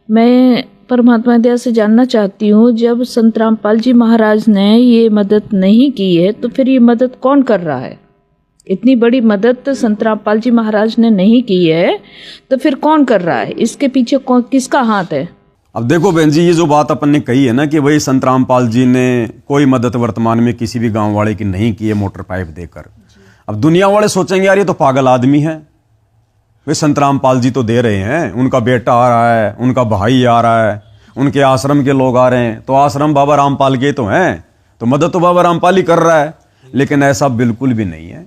मैं परमात्मा दया से जानना चाहती हूँ, जब संत रामपाल जी महाराज ने ये मदद नहीं की है तो फिर ये मदद कौन कर रहा है? इतनी बड़ी मदद संत रामपाल जी महाराज ने नहीं की है तो फिर कौन कर रहा है? इसके पीछे किसका हाथ है? अब देखो बहन जी, ये जो बात अपन ने कही है ना कि भाई संत रामपाल जी ने कोई मदद वर्तमान में किसी भी गांव वाले की नहीं की है मोटर पाइप देकर। अब दुनिया वाले सोचेंगे यार ये तो पागल आदमी है, वे संत रामपाल जी तो दे रहे हैं, उनका बेटा आ रहा है, उनका भाई आ रहा है, उनके आश्रम के लोग आ रहे हैं, तो आश्रम बाबा रामपाल के तो हैं, तो मदद तो बाबा रामपाल ही कर रहा है। लेकिन ऐसा बिल्कुल भी नहीं है।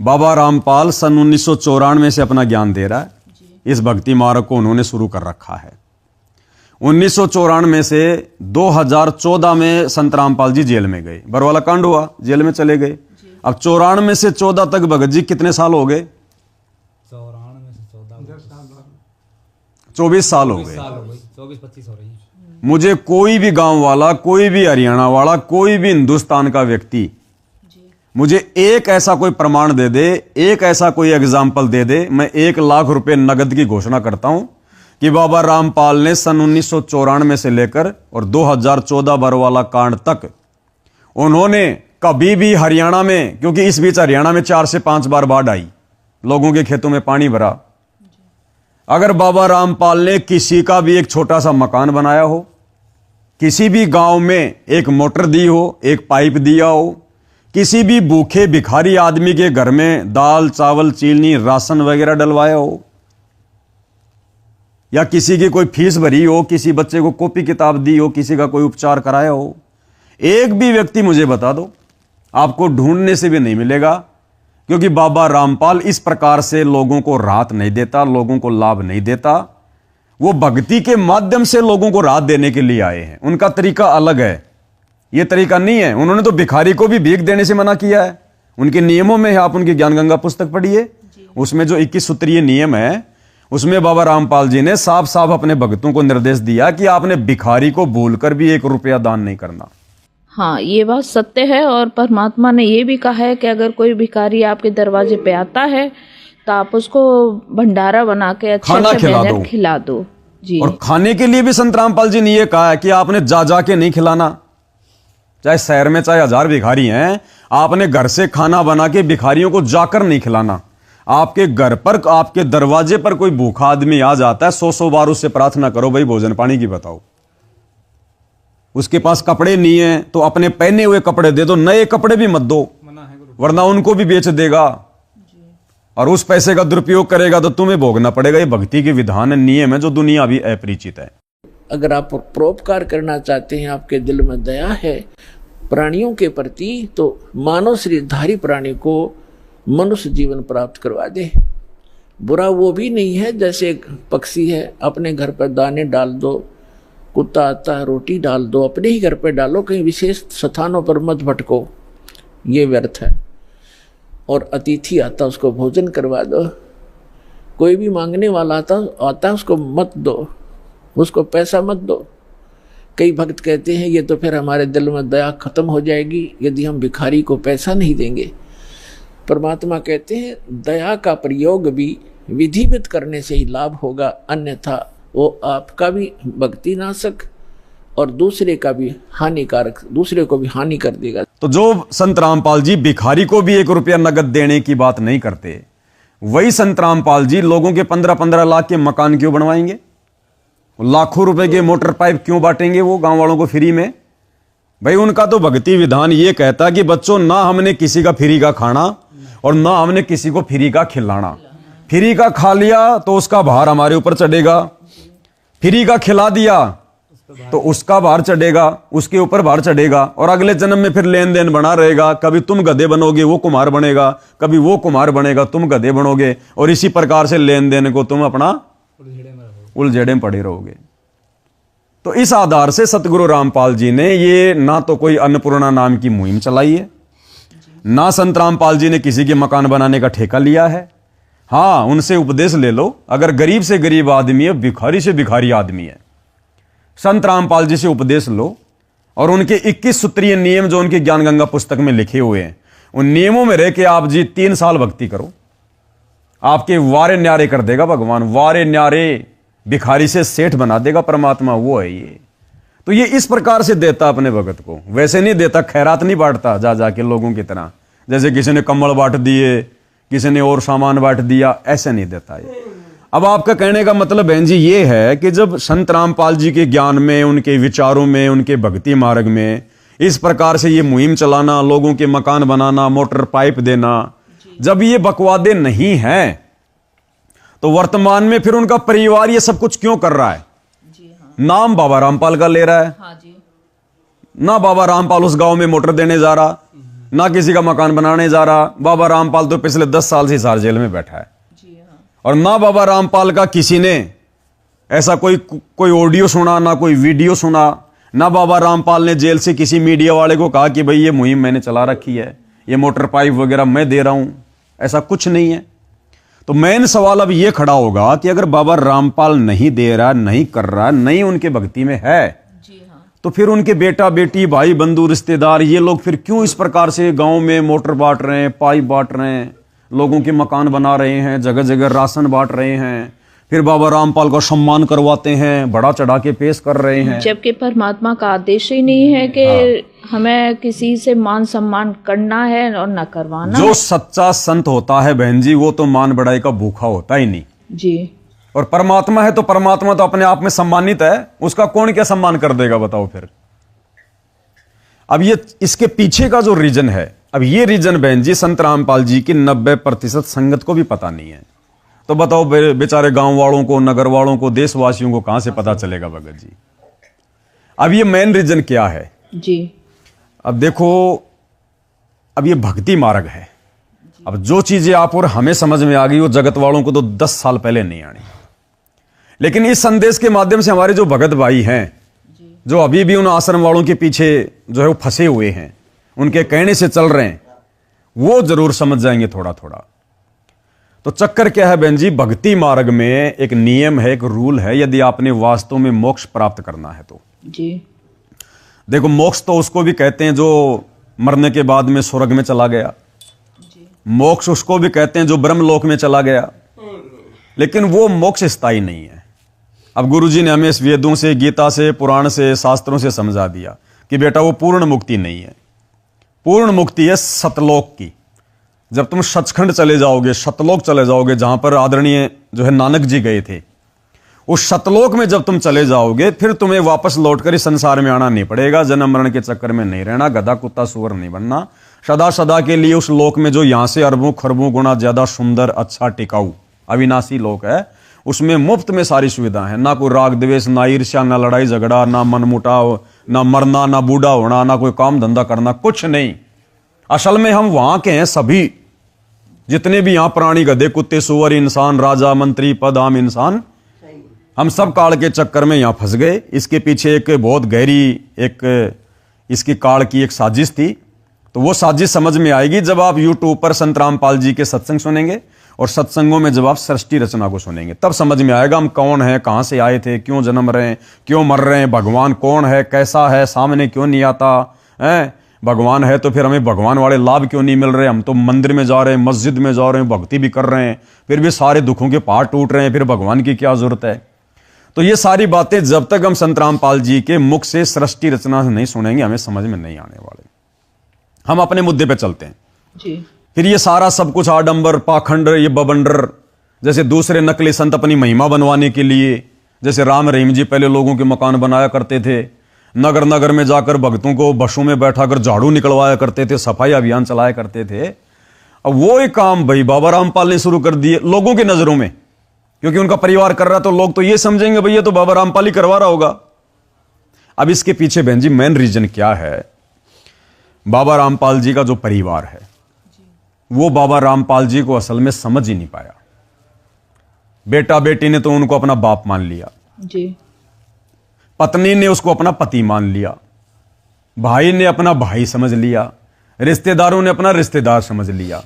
बाबा रामपाल सन 1994 से अपना ज्ञान दे रहा है। इस भक्ति मार्ग को उन्होंने शुरू कर रखा है। 1994 से 2014 में संत रामपाल जी जेल में गए, बरवाला कांड हुआ, जेल में चले गए। अब 94 से 14 तक भगत जी कितने साल हो गए? 24 साल हो गए। 24-25 हो रही है। मुझे कोई भी गांव वाला, कोई भी हरियाणा वाला, कोई भी हिंदुस्तान का व्यक्ति मुझे एक ऐसा कोई प्रमाण दे दे, एक ऐसा कोई एग्जाम्पल दे दे, मैं 1 लाख रुपए नगद की घोषणा करता हूं कि बाबा रामपाल ने सन 1994 से लेकर और 2014 बरवाला कांड तक उन्होंने कभी भी हरियाणा में, क्योंकि इस बीच हरियाणा में 4 से 5 बार बाढ़ आई, लोगों के खेतों में पानी भरा, अगर बाबा रामपाल ने किसी का भी एक छोटा सा मकान बनाया हो, किसी भी गांव में एक मोटर दी हो, एक पाइप दिया हो, किसी भी भूखे भिखारी आदमी के घर में दाल चावल चीनी राशन वगैरह डलवाया हो, या किसी की कोई फीस भरी हो, किसी बच्चे को कॉपी किताब दी हो, किसी का कोई उपचार कराया हो, एक भी व्यक्ति मुझे बता दो, आपको ढूंढने से भी नहीं मिलेगा। क्योंकि बाबा रामपाल इस प्रकार से लोगों को राहत नहीं देता, लोगों को लाभ नहीं देता। वो भक्ति के माध्यम से लोगों को राहत देने के लिए आए हैं। उनका तरीका अलग है, ये तरीका नहीं है। उन्होंने तो भिखारी को भी भीख देने से मना किया है। उनके नियमों में है, आप उनकी ज्ञान गंगा पुस्तक पढ़िए, उसमें जो 21 सूत्रीय नियम है, उसमें बाबा रामपाल जी ने साफ साफ अपने भक्तों को निर्देश दिया कि आपने भिखारी को भूलकर भी 1 रुपया दान नहीं करना। हाँ, ये बात सत्य है। और परमात्मा ने ये भी कहा है कि अगर कोई भिखारी आपके दरवाजे पे आता है तो आप उसको भंडारा बना के अच्छे से खिला दो जी। और खाने के लिए भी संत रामपाल जी ने ये कहा है कि आपने जा के नहीं खिलाना। चाहे शहर में चाहे 1000 भिखारी हैं, आपने घर से खाना बना के भिखारियों को जाकर नहीं खिलाना। आपके घर पर, आपके दरवाजे पर कोई भूखा आदमी आ जाता है, 100 बार उससे प्रार्थना करो, भाई भोजन पानी की बताओ। उसके पास कपड़े नहीं है तो अपने पहने हुए कपड़े दे दो, नए कपड़े भी मत दो, वरना उनको भी बेच देगा और उस पैसे का दुरुपयोग करेगा तो तुम्हें भोगना पड़ेगा। ये भक्ति के विधान नियम है जो दुनिया अभी अपरिचित है। अगर आप परोपकार करना चाहते हैं, आपके दिल में दया है प्राणियों के प्रति, तो मानव शरीरधारी प्राणी को मनुष्य जीवन प्राप्त करवा दे। बुरा वो भी नहीं है, जैसे एक पक्षी है, अपने घर पर दाने डाल दो, कुत्ता आता है रोटी डाल दो, अपने ही घर पे डालो, कहीं विशेष स्थानों पर मत भटको, ये व्यर्थ है। और अतिथि आता उसको भोजन करवा दो, कोई भी मांगने वाला आता उसको मत दो, उसको पैसा मत दो। कई भक्त कहते हैं ये तो फिर हमारे दिल में दया खत्म हो जाएगी यदि हम भिखारी को पैसा नहीं देंगे। परमात्मा कहते हैं दया का प्रयोग भी विधिवत करने से ही लाभ होगा, अन्यथा वो आपका भी भक्ति नाशक और दूसरे का भी हानिकारक, दूसरे को भी हानि कर देगा। तो जो संत रामपाल जी भिखारी को भी 1 रुपया नगद देने की बात नहीं करते, वही संत रामपाल जी लोगों के 15-15 लाख के मकान क्यों बनवाएंगे? लाखों रुपए के मोटर पाइप क्यों बांटेंगे वो गांव वालों को फ्री में? भाई उनका तो भक्ति विधान ये कहता कि बच्चों, ना हमने किसी का फ्री का खाना और ना हमने किसी को फ्री का खिलाना। फ्री का खा लिया तो उसका भार हमारे ऊपर चढ़ेगा, फ्री का खिला दिया तो उसका भार चढ़ेगा, उसके ऊपर भार चढ़ेगा, और अगले जन्म में फिर लेन देन बना रहेगा। कभी तुम गधे बनोगे वो कुम्हार बनेगा, कभी वो कुम्हार बनेगा तुम गधे बनोगे, और इसी प्रकार से लेन देन को तुम अपना उलझेड़े में पड़े रहोगे। तो इस आधार से सतगुरु रामपाल जी ने ये ना तो कोई अन्नपूर्णा नाम की मुहिम चलाई है, ना संत रामपाल जी ने किसी के मकान बनाने का ठेका लिया है। हाँ, उनसे उपदेश ले लो। अगर गरीब से गरीब आदमी है, भिखारी से भिखारी आदमी है, संत रामपाल जी से उपदेश लो और उनके 21 सूत्रीय नियम जो उनकी ज्ञान गंगा पुस्तक में लिखे हुए हैं, उन नियमों में रह के आप जी 3 साल भक्ति करो, आपके वारे न्यारे कर देगा भगवान, वारे न्यारे। भिखारी से सेठ बना देगा परमात्मा, वो है ये। तो ये इस प्रकार से देता अपने भगत को, वैसे नहीं देता, खैरात नहीं बांटता जा जाके लोगों की तरह, जैसे किसी ने कम्बल बांट दिए, किसी ने और सामान बांट दिया, ऐसे नहीं देता ये। अब आपका कहने का मतलब बहन जी ये है कि जब संत रामपाल जी के ज्ञान में, उनके विचारों में, उनके भक्ति मार्ग में इस प्रकार से ये मुहिम चलाना, लोगों के मकान बनाना, मोटर पाइप देना, जब ये बकवादे नहीं हैं तो वर्तमान में फिर उनका परिवार ये सब कुछ क्यों कर रहा है? नाम बाबा रामपाल का ले रहा है। हाँ जी। ना बाबा रामपाल उस गांव में मोटर देने जा रहा, ना किसी का मकान बनाने जा रहा। बाबा रामपाल तो पिछले 10 साल से हिसार जेल में बैठा है। और ना बाबा रामपाल का किसी ने ऐसा कोई ऑडियो सुना, ना कोई वीडियो सुना, ना बाबा रामपाल ने जेल से किसी मीडिया वाले को कहा कि भाई ये मुहिम मैंने चला रखी है, ये मोटर पाइप वगैरह मैं दे रहा हूं, ऐसा कुछ नहीं है। तो मेन सवाल अब ये खड़ा होगा कि अगर बाबा रामपाल नहीं दे रहा, नहीं कर रहा, नहीं उनके भक्ति में है, तो फिर उनके बेटा बेटी, भाई बंधु, रिश्तेदार, ये लोग फिर क्यों इस प्रकार से गांव में मोटर बांट रहे हैं, पाइप बांट रहे हैं, लोगों के मकान बना रहे हैं, जगह जगह राशन बांट रहे हैं, फिर बाबा रामपाल का सम्मान करवाते हैं, बड़ा चढ़ा के पेश कर रहे हैं, जबकि परमात्मा का आदेश ही नहीं है कि हमें किसी से मान सम्मान करना है और न करवाना। जो सच्चा संत होता है बहन जी, वो तो मान बढ़ाई का भूखा होता ही नहीं जी। और परमात्मा है तो परमात्मा तो अपने आप में सम्मानित है, उसका कौन क्या सम्मान कर देगा बताओ फिर। अब ये इसके पीछे का जो रीजन है, अब ये रीजन बहन जी संत रामपाल जी की 90% संगत को भी पता नहीं है। तो बताओ बेचारे गांव वालों को, नगर वालों को, देशवासियों को कहां से पता चलेगा भगत जी। अब ये मेन रीजन क्या है जी। अब देखो, अब ये भक्ति मार्ग है। अब जो चीजें आप और हमें समझ में आ गई वो जगत वालों को तो 10 साल पहले नहीं आनी, लेकिन इस संदेश के माध्यम से हमारे जो भगत भाई हैं, जो अभी भी उन आश्रम वालों के पीछे जो है वो फंसे हुए हैं, उनके कहने से चल रहे हैं, वो जरूर समझ जाएंगे थोड़ा थोड़ा। तो चक्कर क्या है बहन जी, भक्ति मार्ग में एक नियम है, एक रूल है, यदि आपने वास्तव में मोक्ष प्राप्त करना है तो जी। देखो, मोक्ष तो उसको भी कहते हैं जो मरने के बाद में स्वर्ग में चला गया, मोक्ष उसको भी कहते हैं जो ब्रह्मलोक में चला गया, लेकिन वो मोक्ष स्थायी नहीं है। अब गुरुजी ने हमें इस वेदों से, गीता से, पुराण से, शास्त्रों से समझा दिया कि बेटा वो पूर्ण मुक्ति नहीं है। पूर्ण मुक्ति है सतलोक की। जब तुम सचखंड चले जाओगे, सतलोक चले जाओगे, जहां पर आदरणीय जो है नानक जी गए थे, उस सतलोक में जब तुम चले जाओगे, फिर तुम्हें वापस लौटकर इस संसार में आना नहीं पड़ेगा, जन्म मरण के चक्कर में नहीं रहना, गधा कुत्ता सुअर नहीं बनना, सदा सदा के लिए उस लोक में जो यहां से अरबों खरबों गुना ज्यादा सुंदर, अच्छा, टिकाऊ, अविनाशी लोक है, उसमें मुफ्त में सारी सुविधा है। ना कोई राग द्वेष, ना ईर्ष्या, ना लड़ाई झगड़ा, ना मनमुटाव, ना मरना, ना बूढ़ा होना, ना कोई काम धंधा करना, कुछ नहीं। असल में हम वहां के हैं, सभी जितने भी यहां प्राणी, गधे कुत्ते सुअर, इंसान, राजा मंत्री, पद, आम इंसान, हम सब काल के चक्कर में यहां फंस गए। इसके पीछे एक बहुत गहरी एक इसकी काल की एक साजिश थी। तो वो साजिश समझ में आएगी जब आप यूट्यूब पर संत रामपाल जी के सत्संग सुनेंगे और सत्संगों में जब आप सृष्टि रचना को सुनेंगे, तब समझ में आएगा हम कौन है, कहां से आए थे, क्यों जन्म रहे हैं, क्यों मर रहे हैं, भगवान कौन है, कैसा है, सामने क्यों नहीं आता है, भगवान है तो फिर हमें भगवान वाले लाभ क्यों नहीं मिल रहे। हम तो मंदिर में जा रहे हैं, मस्जिद में जा रहे हैं, भक्ति भी कर रहे हैं, फिर भी सारे दुखों के पहाड़ टूट रहे हैं, फिर भगवान की क्या जरूरत है। तो ये सारी बातें जब तक हम संत रामपाल जी के मुख से सृष्टि रचना से नहीं सुनेंगे, हमें समझ में नहीं आने वाले। हम अपने मुद्दे पे चलते हैं जी। फिर ये सारा सब कुछ आडंबर, पाखंड, ये बबंडर, जैसे दूसरे नकली संत अपनी महिमा बनवाने के लिए, जैसे राम रहीम जी पहले लोगों के मकान बनाया करते थे, नगर नगर में जाकर भक्तों को बसों में बैठाकर झाड़ू निकलवाया करते थे, सफाई अभियान चलाया करते थे। अब वो एक काम भाई बाबा रामपाल ने शुरू कर दिए लोगों की नजरों में, क्योंकि उनका परिवार कर रहा, तो लोग तो ये समझेंगे भैया तो बाबा रामपाल ही करवा रहा होगा। अब इसके पीछे बहन जी मेन रीजन क्या है, बाबा रामपाल जी का जो परिवार है वो बाबा रामपाल जी को असल में समझ ही नहीं पाया। बेटा बेटी ने तो उनको अपना बाप मान लिया जी, पत्नी ने उसको अपना पति मान लिया, भाई ने अपना भाई समझ लिया, रिश्तेदारों ने अपना रिश्तेदार समझ लिया।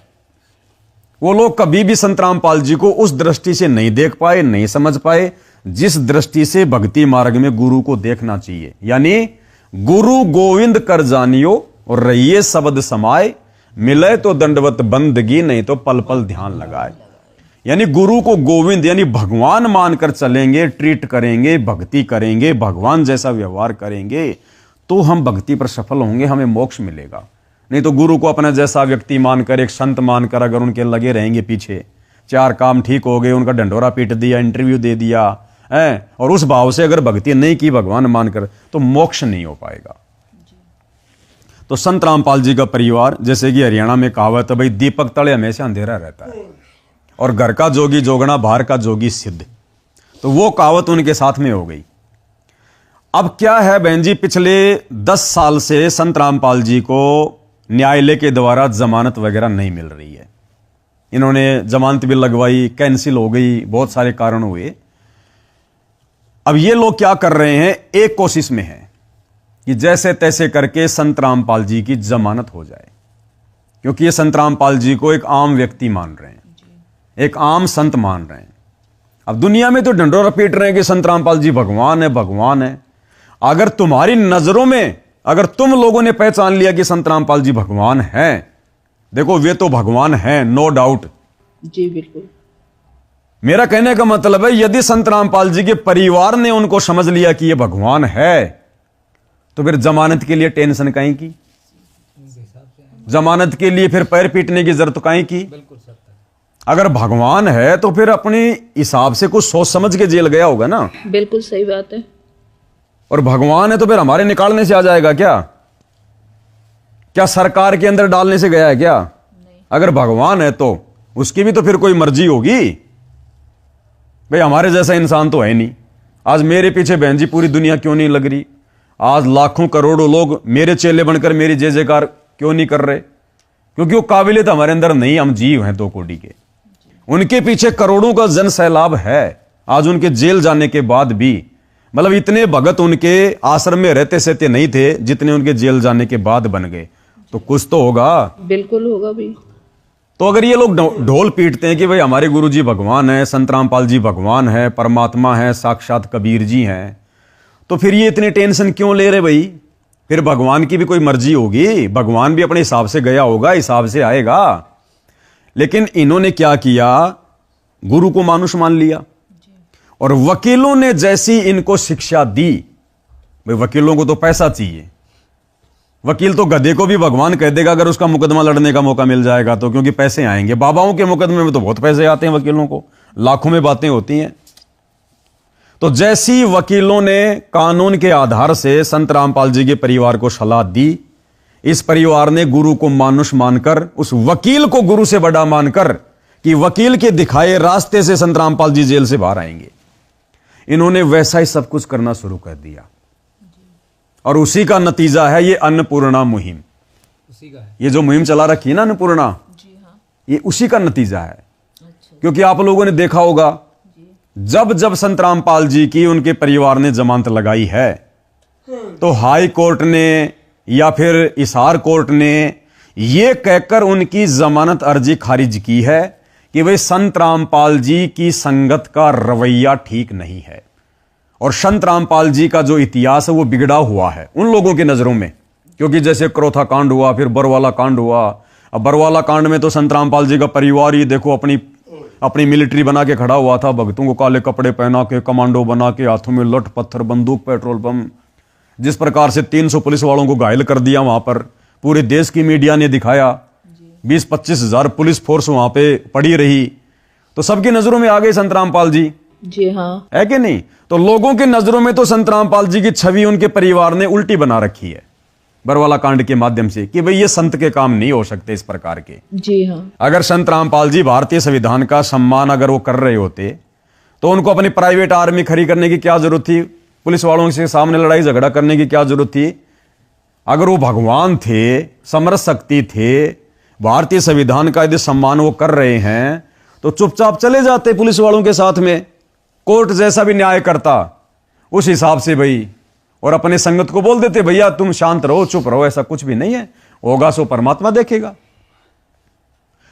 वो लोग कभी भी संत रामपाल जी को उस दृष्टि से नहीं देख पाए, नहीं समझ पाए जिस दृष्टि से भक्ति मार्ग में गुरु को देखना चाहिए। यानी गुरु गोविंद कर जानियो और रहिए शब्द समाए, मिले तो दंडवत बंदगी, नहीं तो पल पल ध्यान लगाए। यानी गुरु को गोविंद यानी भगवान मानकर चलेंगे, ट्रीट करेंगे, भक्ति करेंगे, भगवान जैसा व्यवहार करेंगे, तो हम भक्ति पर सफल होंगे, हमें मोक्ष मिलेगा। नहीं तो गुरु को अपना जैसा व्यक्ति मानकर, एक संत मानकर अगर उनके लगे रहेंगे पीछे, चार काम ठीक हो गए, उनका ढंढोरा पीट दिया, इंटरव्यू दे दिया है, और उस भाव से अगर भक्ति नहीं की भगवान मानकर, तो मोक्ष नहीं हो पाएगा। तो संत रामपाल जी का परिवार, जैसे कि हरियाणा में कहावत है भाई, दीपक तले हमेशा अंधेरा रहता है और घर का जोगी जोगना, बाहर का जोगी सिद्ध। तो वो कहावत उनके साथ में हो गई। अब क्या है बहन जी, पिछले 10 साल से संत रामपाल जी को न्यायालय के द्वारा जमानत वगैरह नहीं मिल रही है। इन्होंने जमानत भी लगवाई, कैंसिल हो गई, बहुत सारे कारण हुए। अब ये लोग क्या कर रहे हैं, एक कोशिश में है कि जैसे तैसे करके संत रामपाल जी की जमानत हो जाए, क्योंकि ये संत रामपाल जी को एक आम व्यक्ति मान रहे हैं, एक आम संत मान रहे हैं। अब दुनिया में तो ढंढोरा पीट रहे हैं कि संत रामपाल जी भगवान है, भगवान है। अगर तुम्हारी नजरों में, अगर तुम लोगों ने पहचान लिया कि संत रामपाल जी भगवान हैं, देखो वे तो भगवान हैं, नो डाउट। जी बिल्कुल। मेरा कहने का मतलब है, यदि संत रामपाल जी के परिवार ने उनको समझ लिया कि ये भगवान है, तो फिर जमानत के लिए टेंशन काहे की, जमानत के लिए फिर पैर पीटने की जरूरत काहे की। अगर भगवान है तो फिर अपने हिसाब से कुछ सोच समझ के जेल गया होगा ना। बिल्कुल सही बात है। और भगवान है तो फिर हमारे निकालने से आ जाएगा क्या? क्या सरकार के अंदर डालने से गया है क्या? अगर भगवान है तो उसकी भी तो फिर कोई मर्जी होगी। भाई हमारे जैसा इंसान तो है नहीं। आज मेरे पीछे बहन जी पूरी दुनिया क्यों नहीं लग रही? आज लाखों करोड़ों लोग मेरे चेले बनकर मेरी जय जयकार क्यों नहीं कर रहे? क्योंकि वो काबिलियत हमारे अंदर नहीं, हम जीव हैं 2 कोटि के। उनके पीछे करोड़ों का जन सैलाब है। आज उनके जेल जाने के बाद भी, मतलब इतने भगत उनके आश्रम में रहते सहते नहीं थे जितने उनके जेल जाने के बाद बन गए। तो कुछ तो होगा। बिल्कुल होगा भी। तो अगर ये लोग ढोल पीटते हैं कि भाई हमारे गुरु जी भगवान है, संत रामपाल जी भगवान है, परमात्मा है, साक्षात कबीर जी हैं, तो फिर ये इतनी टेंशन क्यों ले रहे भाई? फिर भगवान की भी कोई मर्जी होगी, भगवान भी अपने हिसाब से गया होगा, हिसाब से आएगा। लेकिन इन्होंने क्या किया, गुरु को मानुष मान लिया। और वकीलों ने जैसी इनको शिक्षा दी, भाई वकीलों को तो पैसा चाहिए, वकील तो गधे को भी भगवान कह देगा अगर उसका मुकदमा लड़ने का मौका मिल जाएगा तो, क्योंकि पैसे आएंगे। बाबाओं के मुकदमे में तो बहुत पैसे आते हैं वकीलों को, लाखों में बातें होती हैं। तो जैसी वकीलों ने कानून के आधार से संत रामपाल जी के परिवार को सलाह दी, इस परिवार ने गुरु को मानुष मानकर, उस वकील को गुरु से बड़ा मानकर कि वकील के दिखाए रास्ते से संत रामपाल जी जेल से बाहर आएंगे, इन्होंने वैसा ही सब कुछ करना शुरू कर दिया। और उसी का नतीजा है ये अन्नपूर्णा मुहिम। उसी का है ये जो मुहिम चला रखी है ना अन्नपूर्णा, ये उसी का नतीजा है। क्योंकि आप लोगों ने देखा होगा, जब जब संत रामपाल जी की उनके परिवार ने जमानत लगाई है, तो हाई कोर्ट ने या फिर हिसार कोर्ट ने यह कहकर उनकी जमानत अर्जी खारिज की है कि भाई संत रामपाल जी की संगत का रवैया ठीक नहीं है, और संत रामपाल जी का जो इतिहास है वो बिगड़ा हुआ है उन लोगों की नजरों में। क्योंकि जैसे क्रोथा कांड हुआ, फिर बरवाला कांड हुआ। अब बरवाला कांड में तो संत रामपाल जी का परिवार ही देखो अपनी मिलिट्री बना के खड़ा हुआ था, भक्तों को काले कपड़े पहना के, कमांडो बना के, हाथों में लठ पत्थर, बंदूक, पेट्रोल बम। जिस प्रकार से 300 पुलिस वालों को घायल कर दिया वहां पर, पूरे देश की मीडिया ने दिखाया। 20-25 हजार पुलिस फोर्स वहां पे पड़ी रही, तो सबकी नजरों में आ गए संत रामपाल जी। जी हाँ, है कि नहीं? तो लोगों की नजरों में तो संत रामपाल जी की छवि उनके परिवार ने उल्टी बना रखी है बरवाला कांड के माध्यम से, कि भाई ये संत के काम नहीं हो सकते इस प्रकार के। जी हाँ। अगर संत रामपाल जी भारतीय संविधान का सम्मान अगर वो कर रहे होते, तो उनको अपनी प्राइवेट आर्मी खड़ी करने की क्या जरूरत थी? पुलिस वालों के सामने लड़ाई झगड़ा करने की क्या जरूरत थी? अगर वो भगवान थे, समर्थ शक्ति थे, भारतीय संविधान का यदि सम्मान वो कर रहे हैं, तो चुपचाप चले जाते पुलिस वालों के साथ में, कोर्ट जैसा भी न्याय करता उस हिसाब से भाई, और अपने संगत को बोल देते भैया तुम शांत रहो, चुप रहो, ऐसा कुछ भी नहीं है, होगा सो परमात्मा देखेगा।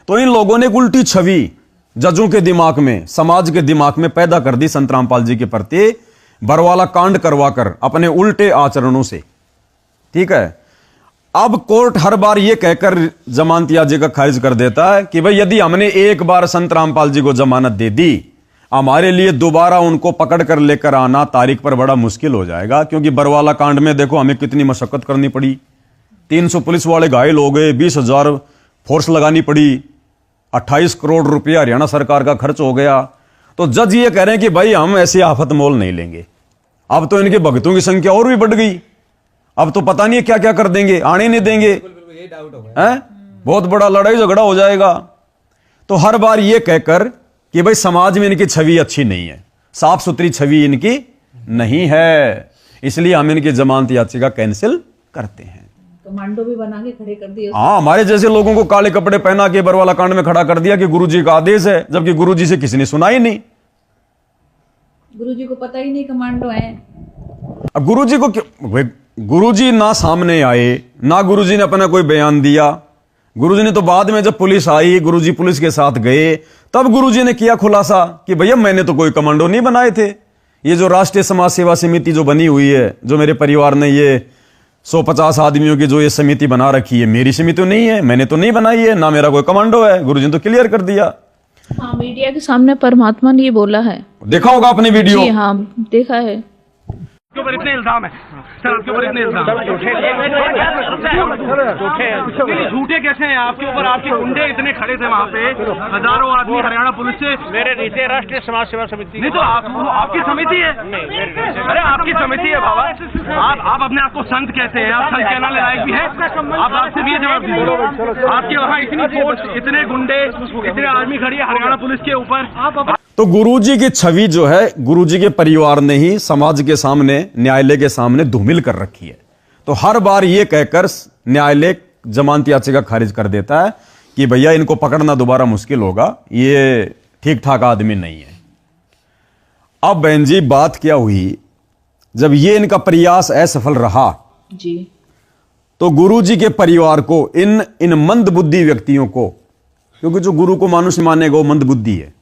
तो इन लोगों ने एक उल्टी छवि जजों के दिमाग में, समाज के दिमाग में पैदा कर दी संत रामपाल जी के प्रति, बरवाला कांड करवाकर अपने उल्टे आचरणों से। ठीक है, अब कोर्ट हर बार यह कहकर जमानत याचिका खारिज कर देता है कि भाई यदि हमने एक बार संत रामपाल जी को जमानत दे दी, हमारे लिए दोबारा उनको पकड़ कर लेकर आना तारीख पर बड़ा मुश्किल हो जाएगा। क्योंकि बरवाला कांड में देखो हमें कितनी मशक्कत करनी पड़ी, 300 पुलिस वाले घायल हो गए, 20,000 फोर्स लगानी पड़ी, 28 करोड़ रुपया हरियाणा सरकार का खर्च हो गया। तो जज ये कह रहे हैं कि भाई हम ऐसी आफत मोल नहीं लेंगे। अब तो इनके भक्तों की संख्या और भी बढ़ गई, अब तो पता नहीं क्या क्या कर देंगे, आने नहीं देंगे, हैं? बहुत बड़ा लड़ाई झगड़ा हो जाएगा। तो हर बार ये कहकर कि भाई समाज में इनकी छवि अच्छी नहीं है, साफ सुथरी छवि इनकी नहीं है, इसलिए हम इनकी जमानत याचिका कैंसिल करते हैं। कमांडो भी बना के खड़े कर दिए। हाँ, हमारे जैसे लोगों को काले कपड़े पहना के बरवाला कांड में खड़ा कर दिया कि गुरुजी का आदेश है, जबकि गुरुजी से किसी ने सुना ही नहीं। गुरुजी को पता ही नहीं कमांडो है। अब गुरुजी को क्यों, गुरुजी ना सामने आए, ना गुरुजी ने अपना कोई बयान दिया। गुरुजी ने तो बाद में जब पुलिस आई, गुरुजी पुलिस के साथ गए, तब गुरुजी ने किया खुलासा कि भैया मैंने तो कोई कमांडो नहीं बनाए थे। ये जो राष्ट्रीय समाज सेवा समिति जो बनी हुई है, जो मेरे परिवार ने ये 150 आदमियों की जो ये समिति बना रखी है, मेरी समिति तो नहीं है, मैंने तो नहीं बनाई है, ना मेरा कोई कमांडो है। गुरुजी ने तो क्लियर कर दिया। हाँ, मीडिया के सामने परमात्मा ने ये बोला है, देखा होगा आपने वीडियो। जी हाँ, देखा है। आपके ऊपर इतने इल्जाम है सर, आपके ऊपर इतने इल्जाम झूठे कैसे हैं आपके ऊपर? आपके गुंडे इतने खड़े थे वहाँ पे, हजारों आदमी हरियाणा पुलिस से। मेरे नीचे राष्ट्रीय समाज सेवा समिति नहीं तो आपकी समिति है। अरे आपकी समिति है बाबा, आप अपने आप को संत कहते हैं, आप संत कहना लायक भी है? आप आपसे भी ये जवाब दीजिए, आपके वहाँ इतनी फोर्स, इतने गुंडे, इतने आर्मी खड़ी है हरियाणा पुलिस के ऊपर। तो गुरुजी की छवि जो है, गुरुजी के परिवार ने ही समाज के सामने, न्यायालय के सामने धूमिल कर रखी है। तो हर बार यह कहकर न्यायालय जमानत याचिका खारिज कर देता है कि भैया इनको पकड़ना दोबारा मुश्किल होगा, ये ठीक ठाक आदमी नहीं है। अब बहन जी बात क्या हुई, जब ये इनका प्रयास असफल रहा जी, तो गुरुजी के परिवार को, इन मंद बुद्धि व्यक्तियों को, क्योंकि जो गुरु को मानुष मानेगा वो मंद बुद्धि है,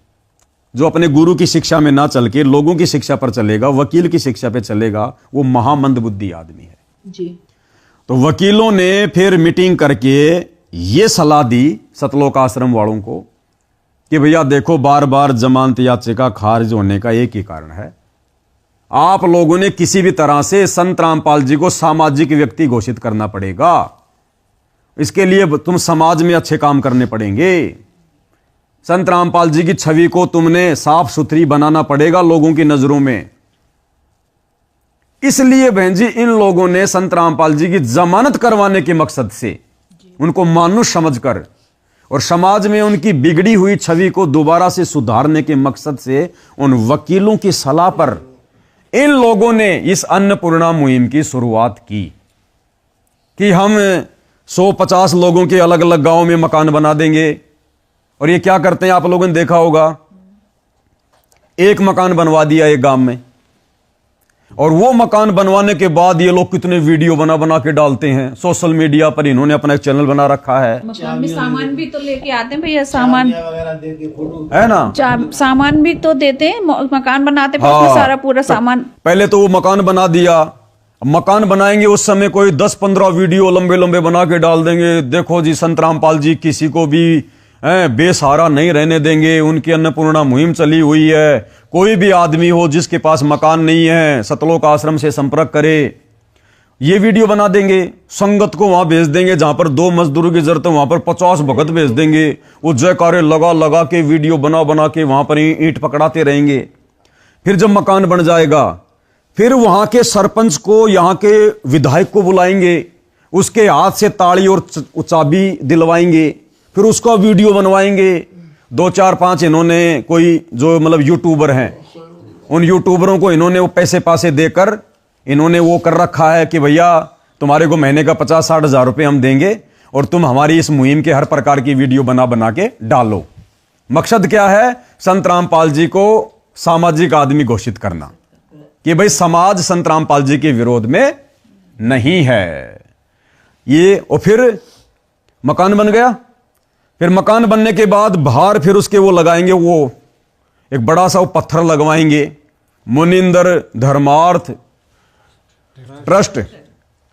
जो अपने गुरु की शिक्षा में ना चल के लोगों की शिक्षा पर चलेगा, वकील की शिक्षा पे चलेगा, वो महामंद बुद्धि आदमी है जी। तो वकीलों ने फिर मीटिंग करके ये सलाह दी सतलोक आश्रम वालों को कि भैया देखो, बार बार जमानत याचिका खारिज होने का एक ही कारण है, आप लोगों ने किसी भी तरह से संत रामपाल जी को सामाजिक व्यक्ति घोषित करना पड़ेगा। इसके लिए तुम समाज में अच्छे काम करने पड़ेंगे। संत रामपाल जी की छवि को तुमने साफ सुथरी बनाना पड़ेगा लोगों की नजरों में। इसलिए बहन जी इन लोगों ने संत रामपाल जी की जमानत करवाने के मकसद से, उनको मानुष समझकर और समाज में उनकी बिगड़ी हुई छवि को दोबारा से सुधारने के मकसद से, उन वकीलों की सलाह पर इन लोगों ने इस अन्नपूर्णा मुहिम की शुरुआत की कि हम 150 लोगों के अलग अलग गांव में मकान बना देंगे। और ये क्या करते हैं, आप लोगों ने देखा होगा, एक मकान बनवा दिया एक गांव में, और वो मकान बनवाने के बाद ये लोग कितने वीडियो बना बना के डालते हैं सोशल मीडिया पर। इन्होंने अपना एक चैनल बना रखा है। मकान में सामान भी तो लेके आते हैं भैया, सामान है ना, सामान भी तो देते हैं, मकान बनाते हैं, उसमें सारा पूरा सामान। पहले तो वो मकान बना दिया, मकान बनाएंगे उस समय कोई 10-15 वीडियो लंबे लंबे बना के डाल देंगे, देखो जी संत रामपाल जी किसी को भी बेसहारा नहीं रहने देंगे, उनकी अन्नपूर्णा मुहिम चली हुई है, कोई भी आदमी हो जिसके पास मकान नहीं है सतलोक आश्रम से संपर्क करे। ये वीडियो बना देंगे, संगत को वहां भेज देंगे, जहां पर 2 मजदूरों की जरूरत है वहां पर 50 भगत भेज देंगे, वो जयकारे लगा लगा के वीडियो बना बना के वहां पर ईंट पकड़ाते रहेंगे। फिर जब मकान बन जाएगा, फिर वहां के सरपंच को, यहां के विधायक को बुलाएंगे, उसके हाथ से ताली और चाबी दिलवाएंगे, फिर उसका वीडियो बनवाएंगे। 2-4-5 इन्होंने कोई जो मतलब यूट्यूबर हैं, उन यूट्यूबरों को इन्होंने वो पैसे पासे देकर इन्होंने वो कर रखा है कि भैया तुम्हारे को महीने का 50-60 हजार रुपये हम देंगे और तुम हमारी इस मुहिम के हर प्रकार की वीडियो बना बना के डालो। मकसद क्या है, संत रामपाल जी को सामाजिक आदमी घोषित करना कि भाई समाज संत रामपाल जी के विरोध में नहीं है ये। और फिर मकान बन गया, फिर मकान बनने के बाद बाहर फिर उसके वो लगाएंगे, वो एक बड़ा सा वो पत्थर लगवाएंगे, मुनिंदर धर्मार्थ ट्रस्ट,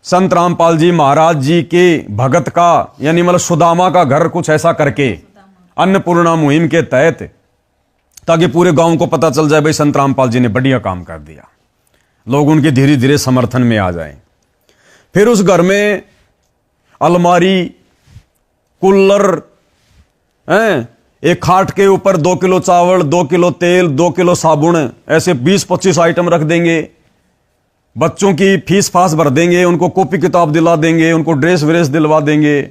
संत रामपाल जी महाराज जी के भगत का, यानी मतलब सुदामा का घर कुछ ऐसा करके अन्नपूर्णा मुहिम के तहत, ताकि पूरे गांव को पता चल जाए भाई संत रामपाल जी ने बढ़िया काम कर दिया, लोग उनके धीरे धीरे समर्थन में आ जाएं। फिर उस घर में अलमारी, कूलर, एक खाट के ऊपर 2 किलो चावल, 2 किलो तेल, 2 किलो साबुन, ऐसे 20-25 आइटम रख देंगे। बच्चों की फीस फास भर देंगे, उनको कॉपी किताब दिला देंगे, उनको ड्रेस व्रेस दिलवा देंगे,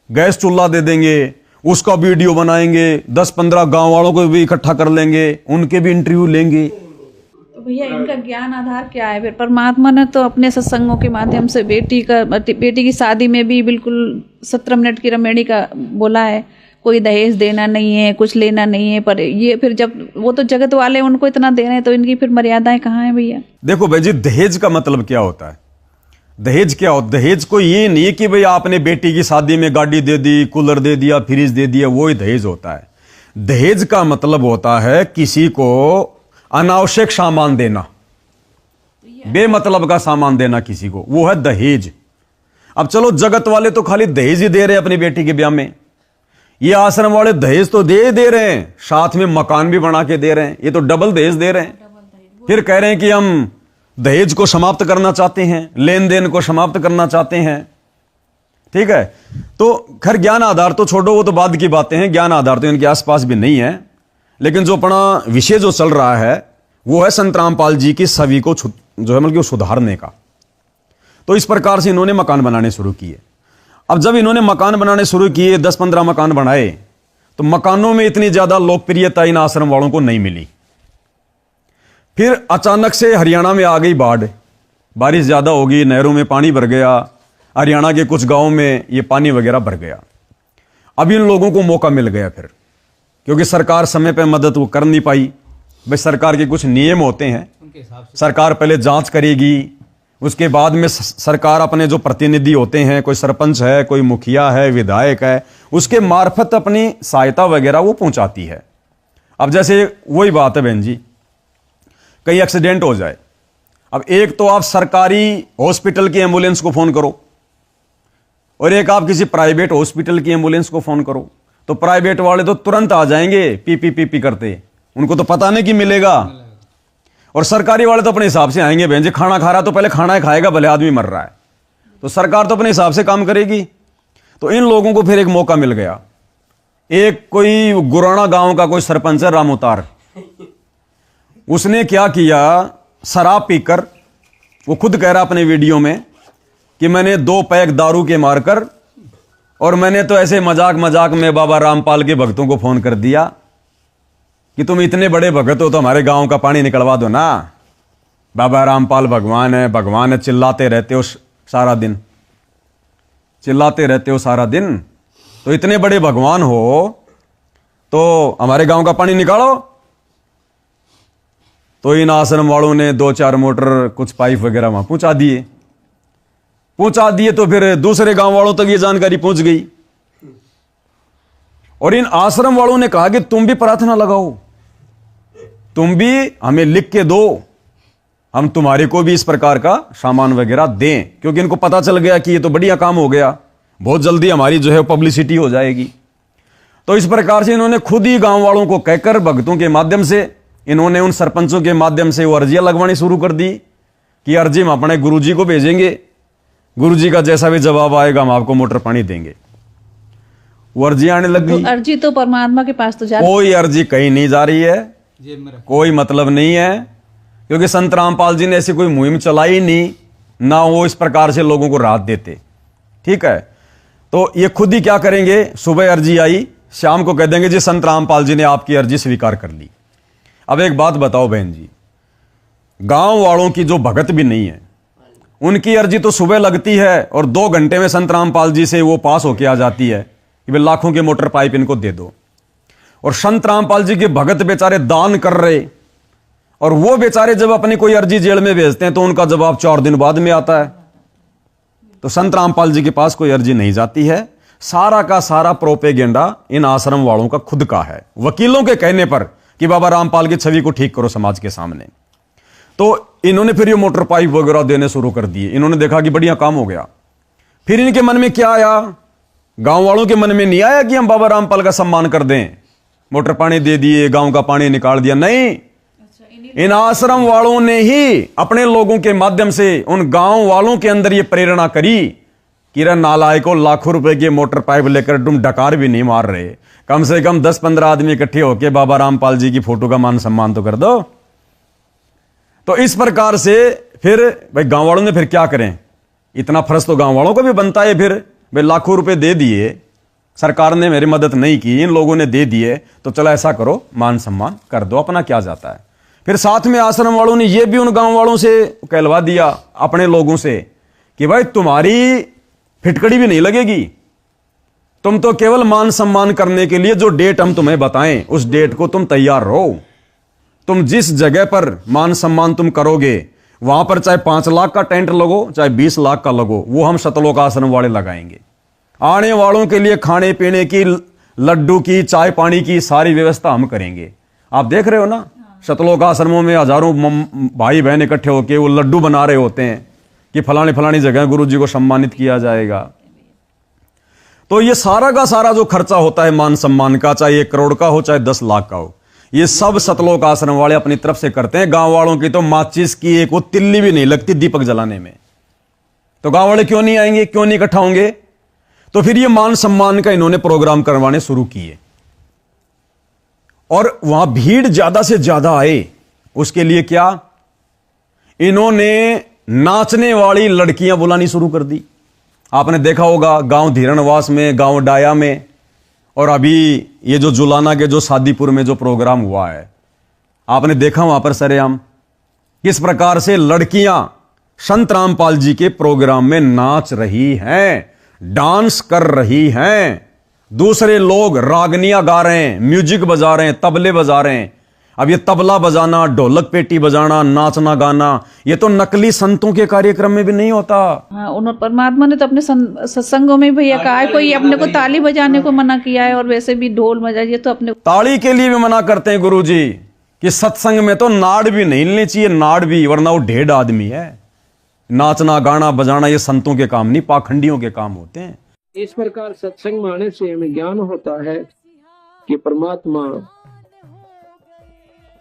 गैस चूल्हा दे देंगे, उसका वीडियो बनाएंगे, 10-15 गांव वालों को भी इकट्ठा कर लेंगे, उनके भी इंटरव्यू लेंगे। तो भैया इनका ज्ञान आधार क्या है? फिर परमात्मा ने तो अपने सत्संगों के माध्यम से बेटी की शादी में भी बिल्कुल 17 मिनट की रमेणी का बोला है, कोई दहेज देना नहीं है, कुछ लेना नहीं है। पर ये फिर जब वो तो जगत वाले उनको इतना दे रहे हैं, तो इनकी फिर मर्यादाएं कहाँ हैं भैया? देखो भाई जी, दहेज का मतलब क्या होता है? दहेज क्या होता है? दहेज को ये नहीं है कि भाई आपने बेटी की शादी में गाड़ी दे दी, कूलर दे दिया, फ्रिज दे दिया, वो ही दहेज होता है। दहेज का मतलब होता है किसी को अनावश्यक सामान देना, बेमतलब का सामान देना किसी को, वो है दहेज। अब चलो, जगत वाले तो खाली दहेज ही दे रहे हैं अपनी बेटी के ब्याह में, ये आश्रम वाले दहेज तो दे रहे हैं, साथ में मकान भी बना के दे रहे हैं, ये तो डबल दहेज दे रहे हैं। फिर कह रहे हैं कि हम दहेज को समाप्त करना चाहते हैं, लेन देन को समाप्त करना चाहते हैं। ठीक है, तो खैर ज्ञान आधार तो छोड़ो, वो तो बाद की बातें हैं, ज्ञान आधार तो इनके आसपास भी नहीं है। लेकिन जो अपना विषय जो चल रहा है वो है संत रामपाल जी की छवि को जो है मतलब सुधारने का। तो इस प्रकार से इन्होंने मकान बनाने शुरू किए। अब जब इन्होंने मकान बनाने शुरू किए, 10-15 मकान बनाए, तो मकानों में इतनी ज्यादा लोकप्रियता इन आश्रम वालों को नहीं मिली। फिर अचानक से हरियाणा में आ गई बाढ़, बारिश ज्यादा होगी, नहरों में पानी भर गया, हरियाणा के कुछ गांवों में ये पानी वगैरह भर गया। अब इन लोगों को मौका मिल गया फिर, क्योंकि सरकार समय पर मदद वो कर नहीं पाई। भाई सरकार के कुछ नियम होते हैं, सरकार पहले जांच करेगी, उसके बाद में सरकार अपने जो प्रतिनिधि होते हैं, कोई सरपंच है, कोई मुखिया है, विधायक है, उसके मार्फत अपनी सहायता वगैरह वो पहुंचाती है। अब जैसे वही बात है बहन जी, कहीं एक्सीडेंट हो जाए, अब एक तो आप सरकारी हॉस्पिटल की एम्बुलेंस को फोन करो और एक आप किसी प्राइवेट हॉस्पिटल की एम्बुलेंस को फोन करो, तो प्राइवेट वाले तो तुरंत आ जाएंगे पी करते, उनको तो पता नहीं कि मिलेगा। और सरकारी वाले तो अपने हिसाब से आएंगे, बहन जी खाना खा रहा तो पहले खाना ही खाएगा, भले आदमी मर रहा है, तो सरकार तो अपने हिसाब से काम करेगी। तो इन लोगों को फिर एक मौका मिल गया। एक कोई गुराना गांव का कोई सरपंच है, राम उतार, उसने क्या किया, शराब पीकर, वो खुद कह रहा अपने वीडियो में कि मैंने 2 पैक दारू के मारकर, और मैंने तो ऐसे मजाक मजाक में बाबा रामपाल के भक्तों को फोन कर दिया कि तुम इतने बड़े भगत हो तो हमारे गांव का पानी निकलवा दो ना, बाबा रामपाल भगवान है, चिल्लाते रहते हो सारा दिन, चिल्लाते रहते हो सारा दिन, तो इतने बड़े भगवान हो तो हमारे गांव का पानी निकालो। तो इन आश्रम वालों ने 2-4 मोटर, कुछ पाइप वगैरह वहां पहुंचा दिए, तो फिर दूसरे गांव वालों तक ये जानकारी पहुंच गई, और इन आश्रम वालों ने कहा कि तुम भी प्रार्थना लगाओ, तुम भी हमें लिख के दो, हम तुम्हारे को भी इस प्रकार का सामान वगैरह दें, क्योंकि इनको पता चल गया कि ये तो बढ़िया काम हो गया, बहुत जल्दी हमारी जो है पब्लिसिटी हो जाएगी। तो इस प्रकार से इन्होंने खुद ही गांव वालों को कहकर, भक्तों के माध्यम से, इन्होंने उन सरपंचों के माध्यम से वो अर्जियां लगवानी शुरू कर दी कि अर्जी हम अपने गुरुजी को भेजेंगे, गुरुजी का जैसा भी जवाब आएगा हम आपको मोटर पानी देंगे। वो अर्जी आने लग गई। तो अर्जी तो परमात्मा के पास तो जा रही है, कोई अर्जी कहीं नहीं जा रही है, कोई मतलब नहीं है, क्योंकि संत रामपाल जी ने ऐसी कोई मुहिम चलाई नहीं, ना वो इस प्रकार से लोगों को राहत देते। ठीक है, तो ये खुद ही क्या करेंगे, सुबह अर्जी आई, शाम को कह देंगे जी संत रामपाल जी ने आपकी अर्जी स्वीकार कर ली। अब एक बात बताओ बहन जी, गांव वालों की जो भगत भी नहीं है, उनकी अर्जी तो सुबह लगती है और 2 घंटे में संत रामपाल जी से वो पास होके आ जाती है कि भाई लाखों के मोटर पाइप इनको दे दो। और संत रामपाल जी के भगत बेचारे दान कर रहे, और वो बेचारे जब अपनी कोई अर्जी जेल में भेजते हैं तो उनका जवाब 4 दिन बाद में आता है। तो संत रामपाल जी के पास कोई अर्जी नहीं जाती है, सारा का सारा प्रोपेगेंडा इन आश्रम वालों का खुद का है, वकीलों के कहने पर कि बाबा रामपाल की छवि को ठीक करो समाज के सामने। तो इन्होंने फिर ये मोटर पाइप वगैरह देने शुरू कर दिए। इन्होंने देखा कि बढ़िया काम हो गया। फिर इनके मन में क्या आया, गांव वालों के मन में नहीं आया कि हम बाबा रामपाल का सम्मान कर दें, मोटर पानी दे दिए, गांव का पानी निकाल दिया। नहीं, इन आश्रम वालों ने ही अपने लोगों के माध्यम से उन गांव वालों के अंदर ये प्रेरणा करी कि रे नालायको, लाखों रुपए के मोटर पाइप लेकर तुम डकार भी नहीं मार रहे, कम से कम 10-15 आदमी इकट्ठे होकर बाबा रामपाल जी की फोटो का मान सम्मान तो कर दो। तो इस प्रकार से फिर भाई गांव वालों ने फिर क्या करें, इतना फर्ज तो गांव वालों को भी बनता है। फिर भाई लाखों रुपए दे दिए, सरकार ने मेरी मदद नहीं की, इन लोगों ने दे दिए, तो चलो ऐसा करो, मान सम्मान कर दो, अपना क्या जाता है। फिर साथ में आश्रम वालों ने यह भी उन गांव वालों से कहलवा दिया, अपने लोगों से, कि भाई तुम्हारी फिटकड़ी भी नहीं लगेगी, तुम तो केवल मान सम्मान करने के लिए जो डेट हम तुम्हें बताएं उस डेट को तुम तैयार रहो। तुम जिस जगह पर मान सम्मान तुम करोगे वहां पर चाहे 5 लाख का टेंट लगो, चाहे 20 लाख का लगो, वो हम सतलोक आश्रम वाले लगाएंगे। आने वालों के लिए खाने पीने की, लड्डू की, चाय पानी की सारी व्यवस्था हम करेंगे। आप देख रहे हो ना, सतलोक आश्रमों में हजारों भाई बहन इकट्ठे होकर वो लड्डू बना रहे होते हैं कि फलानी फलानी जगह गुरु जी को सम्मानित किया जाएगा। तो ये सारा का सारा जो खर्चा होता है मान सम्मान का, चाहे 1 करोड़ का हो, चाहे 10 लाख का हो, ये सब सतलोक आश्रम वाले अपनी तरफ से करते हैं। गांव वालों की तो माचिस की एक वो तिल्ली भी नहीं लगती दीपक जलाने में। तो गांव वाले क्यों नहीं आएंगे, क्यों नहीं इकट्ठा होंगे? तो फिर ये मान सम्मान का इन्होंने प्रोग्राम करवाने शुरू किए और वहां भीड़ ज्यादा से ज्यादा आए। उसके लिए क्या, इन्होंने नाचने वाली लड़कियां बुलानी शुरू कर दी। आपने देखा होगा गांव धीरणवास में, गांव डाया में, और अभी ये जो जुलाना के जो शादीपुर में जो प्रोग्राम हुआ है, आपने देखा वहां पर सरेआम किस प्रकार से लड़कियां संत रामपाल जी के प्रोग्राम में नाच रही हैं, डांस कर रही हैं। दूसरे लोग रागनियां गा रहे हैं, म्यूजिक बजा रहे हैं, तबले बजा रहे हैं। अब ये तबला बजाना, ढोलक पेटी बजाना, नाचना गाना, ये तो नकली संतों के कार्यक्रम में भी नहीं होता। हाँ, उन्होंने परमात्मा ने तो अपने सत्संगों में भैया कहा है, कोई अपने को ताली बजाने को मना किया है और वैसे भी ढोल बजाइए तो अपने ताली के लिए भी मना करते हैं गुरुजी कि सत्संग में तो नाड़ भी नहीं लेनी चाहिए, नाड़ भी, वरना वो ढेढ़ आदमी है। नाचना गाना बजाना ये संतों के काम नहीं, पाखंडियों के काम होते हैं। इस प्रकार सत्संग में आने से हमें ज्ञान होता है कि परमात्मा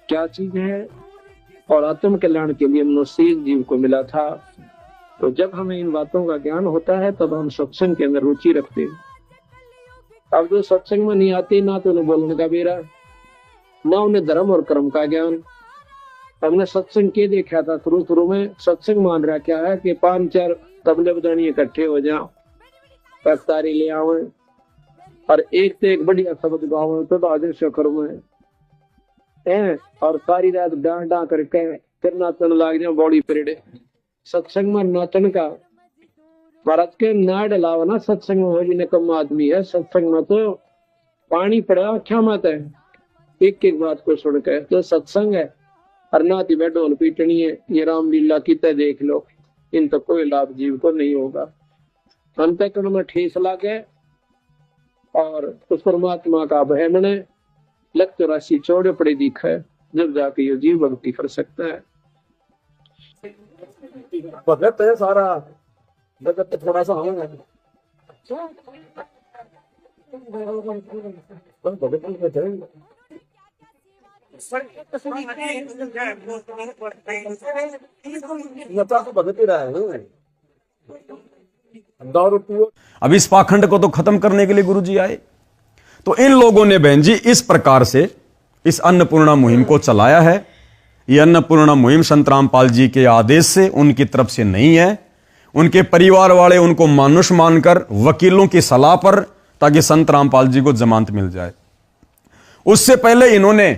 क्या चीज है और आत्म कल्याण के लिए मनुष्य जीव को मिला था। तो जब हमें इन बातों का ज्ञान होता है तब हम सत्संग के अंदर रुचि रखते हैं। अब जो सत्संग में नहीं आते, ना तो उन्हें बोलने का बेरा, ना उन्हें धर्म और कर्म का ज्ञान। हमने सत्संग के देखा था शुरू में, सत्संग मान रहा क्या है कि 5-4 तबले बजानी इकट्ठे हो जाओ, पफ्तारी ले आवे और एक से एक बढ़िया शब्द गाओ, तो आदेश करूँ और सारी रात डां डां करके फिर नाचन लाग जाए बॉडी परेड। सत्संग में नाचन का भारत के ना डलावा ना सत्संग में हो जी ने कम आदमी है। सत्संग में तो पानी पड़ा क्या मत है, एक एक बात को सुन के तो सत्संग है। और ना ती ढोल पीटनी है, ये रामलीला की तय देख लो, इन तो कोई लाभ जीव को नहीं होगा। अंतःकरण में ठेस लागे और उस परमात्मा का भय मने लक्त राशि चौड़े पड़े दिखे, जब जाके ये जीव भक्ति कर सकता है। भगत है सारा भगत, थोड़ा सा हम भगत ही रहा है। अब इस पाखंड को तो खत्म करने के लिए गुरुजी आए। तो इन लोगों ने बहन जी इस प्रकार से इस अन्नपूर्णा मुहिम को चलाया है। यह अन्नपूर्णा मुहिम संत रामपाल जी के आदेश से, उनकी तरफ से नहीं है। उनके परिवार वाले उनको मानुष मानकर वकीलों की सलाह पर, ताकि संत रामपाल जी को जमानत मिल जाए। उससे पहले इन्होंने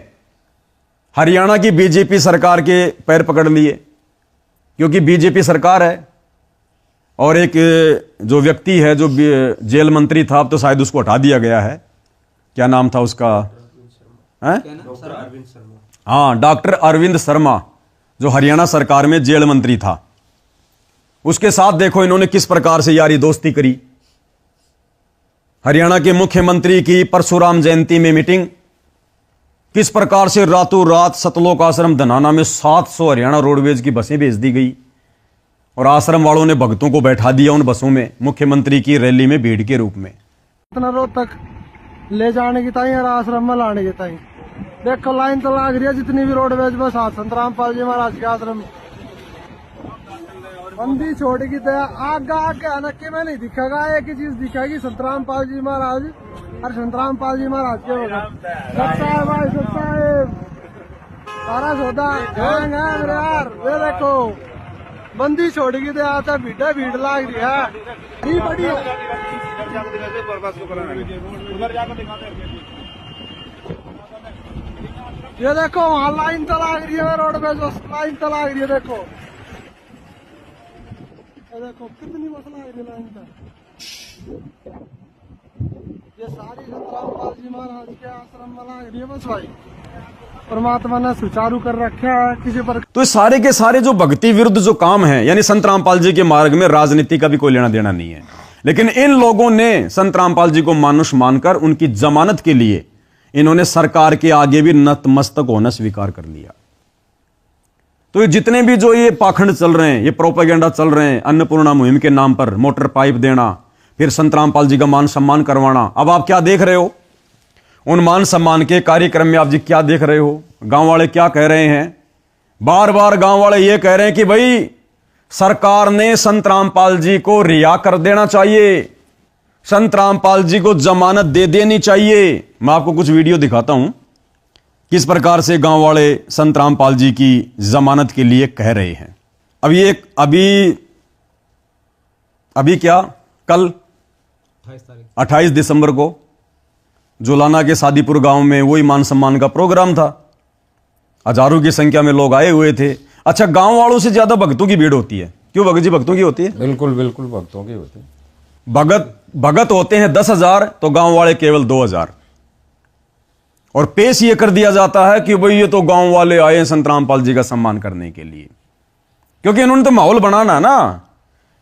हरियाणा की बीजेपी सरकार के पैर पकड़ लिए, क्योंकि बीजेपी सरकार है और एक जो व्यक्ति है जो जेल मंत्री था, अब तो शायद उसको हटा दिया गया है, क्या नाम था उसका, हाँ डॉक्टर अरविंद शर्मा, जो हरियाणा सरकार में जेल मंत्री था। उसके साथ देखो इन्होंने किस प्रकार से यारी दोस्ती करी। हरियाणा के मुख्यमंत्री की परशुराम जयंती में मीटिंग, किस प्रकार से रातों रात सतलोक आश्रम धनाना में 700 हरियाणा रोडवेज की बसें भेज दी गई और आश्रम वालों ने भक्तों को बैठा दिया उन बसों में मुख्यमंत्री की रैली में भीड़ के रूप में। इतना रोड तक ले जाने की ताई और आश्रम में लाने की ताई देखो लाइन तो लग रही है। जितनी भी रोडवेज बस हाथ संत रामपाल जी महाराज के आश्रम बंदी छोड़ की दया आगे आगे अनक्के में नहीं दिखेगा। एक ही चीज दिखेगी संत रामपाल जी महाराज और संत रामपाल जी महाराज के सच्चा है भाई सच्चा है सारा सौदा गैंग है मेरे यार। ये देखो बंदी छोड़ की दया आता भीड़ भीड़ लाग रही है बड़ी ये देखो वहाँ लाइन तो लाग रही है रोडवेज लाइन तो लाग रही है। देखो देखो कितनी बस लाग रही है लाइन पर। ये सारी संत रामपाल जी महाराज के आश्रम में लाग रही है बस भाई। परमात्मा ने सुचारू कर रखा है किसी पर। तो सारे के सारे जो भक्ति विरुद्ध जो काम है यानी संत रामपाल जी के मार्ग में राजनीति का भी कोई लेना देना नहीं है। लेकिन इन लोगों ने संत रामपाल जी को मानुष मानकर उनकी जमानत के लिए इन्होंने सरकार के आगे भी नतमस्तक होना स्वीकार कर लिया। तो ये जितने भी जो ये पाखंड चल रहे हैं, ये प्रोपेगेंडा चल रहे हैं, अन्नपूर्णा मुहिम के नाम पर मोटर पाइप देना, फिर संत रामपाल जी का मान सम्मान करवाना, अब आप क्या देख रहे हो? उन मान सम्मान के कार्यक्रम में आप जी क्या देख रहे हो? गांव वाले क्या कह रहे हैं? बार बार गांव वाले ये कह रहे हैं कि भाई सरकार ने संत रामपाल जी को रिहा कर देना चाहिए, संत रामपाल जी को जमानत दे देनी चाहिए। मैं आपको कुछ वीडियो दिखाता हूं किस प्रकार से गांव वाले संत रामपाल जी की जमानत के लिए कह रहे हैं। अभी क्या कल 28 दिसंबर को जोलाना के सादीपुर गांव में वही मान सम्मान का प्रोग्राम था। हजारों की संख्या में लोग आए हुए थे। अच्छा, गांव वालों से ज्यादा भक्तों की भीड़ होती है। क्यों भगत जी भक्तों की होती है? बिल्कुल बिल्कुल भक्तों की होती है। भगत होते हैं 10,000 तो गांव वाले केवल 2,000। और पेश ये कर दिया जाता है कि भाई ये तो गांव वाले आए हैं संत रामपाल जी का सम्मान करने के लिए, क्योंकि इन्होंने तो माहौल बनाना ना।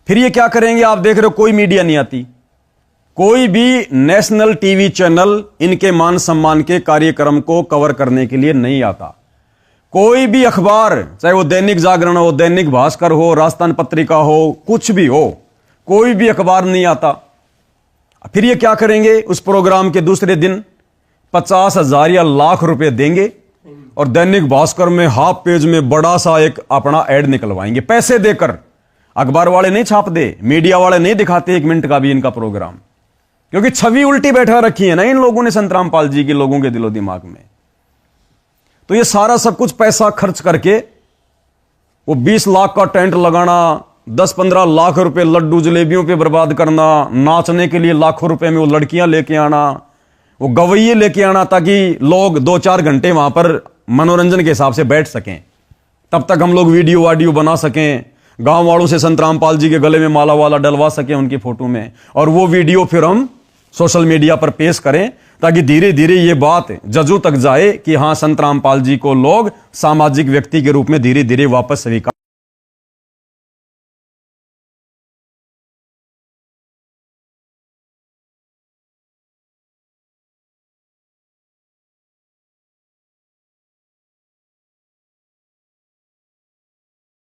फिर ये क्या करेंगे? आप देख रहे हो कोई मीडिया नहीं आती, कोई भी नेशनल टीवी चैनल इनके मान सम्मान के कार्यक्रम को कवर करने के लिए नहीं आता। कोई भी अखबार, चाहे वो दैनिक जागरण हो, दैनिक भास्कर हो, राजस्थान पत्रिका हो, कुछ भी हो, कोई भी अखबार नहीं आता। फिर ये क्या करेंगे? उस प्रोग्राम के दूसरे दिन 50,000 या लाख रुपए देंगे और दैनिक भास्कर में हाफ पेज में बड़ा सा एक अपना एड निकलवाएंगे पैसे देकर। अखबार वाले नहीं छापते, मीडिया वाले नहीं दिखाते 1 मिनट का भी इनका प्रोग्राम, क्योंकि छवि उल्टी बैठा रखी है ना इन लोगों ने संत रामपाल जी के लोगों के दिलो दिमाग में। तो ये सारा सब कुछ पैसा खर्च करके वो 20 लाख का टेंट लगाना, 10-15 लाख रुपए लड्डू जलेबियों पे बर्बाद करना, नाचने के लिए लाखों रुपए में वो लड़कियां लेके आना, वो गवैये लेके आना, ताकि लोग 2-4 घंटे वहां पर मनोरंजन के हिसाब से बैठ सकें। तब तक हम लोग वीडियो वाडियो बना सकें, गांव वालों से संत रामपाल जी के गले में माला वाला डलवा सकें उनकी फोटो में, और वो वीडियो फिर हम सोशल मीडिया पर पेश करें, ताकि धीरे धीरे ये बात जजों तक जाए कि हां संत रामपाल जी को लोग सामाजिक व्यक्ति के रूप में धीरे धीरे वापस स्वीकार